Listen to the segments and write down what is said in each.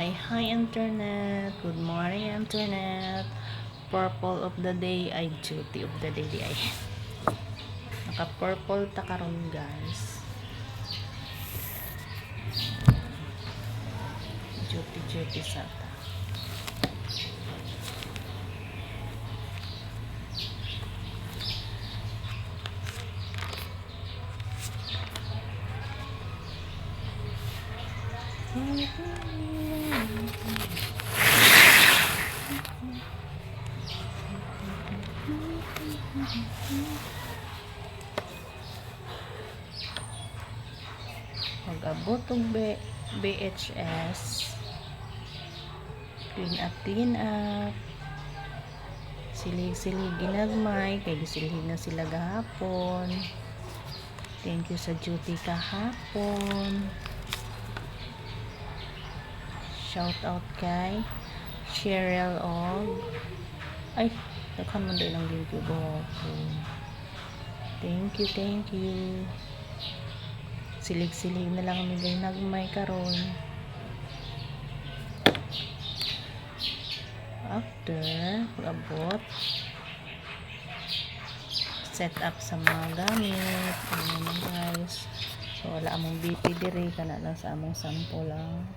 Hi internet. Good morning internet. Purple of the day ay duty of the day di ay. Naka purple ta karon guys. Duty sa ta. Mag-abot og BHS. Clean up. Silig ginagmay kay gisilhig na sila gahapon. Thank you sa duty kahapon. Shout out kay Cheryl og ay daghan man din ang video gahapon. Thank you. Silig na lang ang ginagmay karon. After abot set up sa mga gamit ayan guys, so wala among BP diri kana lang sa among sample lang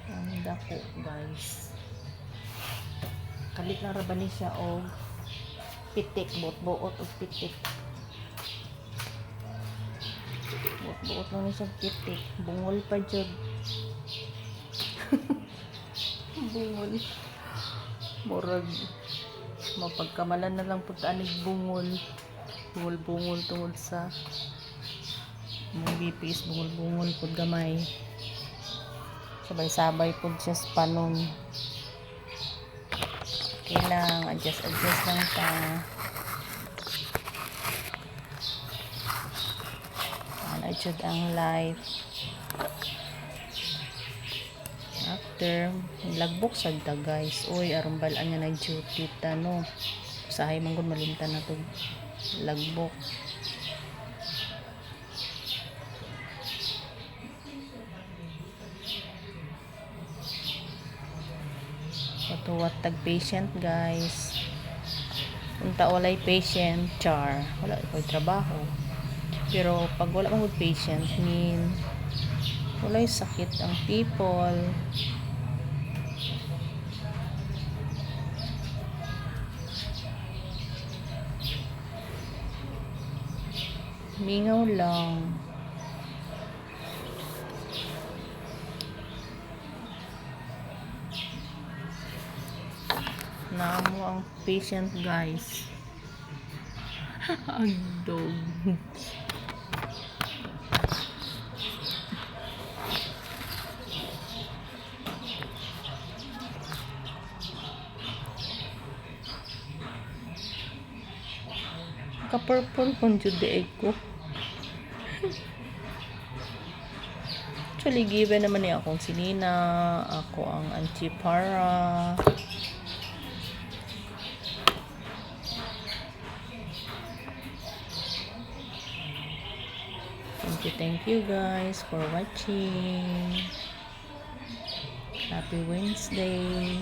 ang dako guys. Kalit lang ra ba ni siya og pitik, buot og pitik, buot lang ni siya pitik, bungol pa jud. Bungol murag mapagkamalan na lang pud anig bungol tungod sa mong BPs bungol pud gamay, sabay pud siya sa panon. Okay lang, adjust lang ta. Adjust ang life. After lagbok sagda guys, oy aron balaan nga nag duty ta no, usahay man gud malimtan na to lagbok. Patuwat tag patient guys, unta walay patient char wala koy trabaho, pero pag wala man gud patient mean walay sakit ang people. Mingaw lang. Namo ang patient guys. Ang dog. Ka-purple pun jud ko. Actually, given naman niya akong sinina, ako ang antipara. Thank you guys for watching. Happy Wednesday.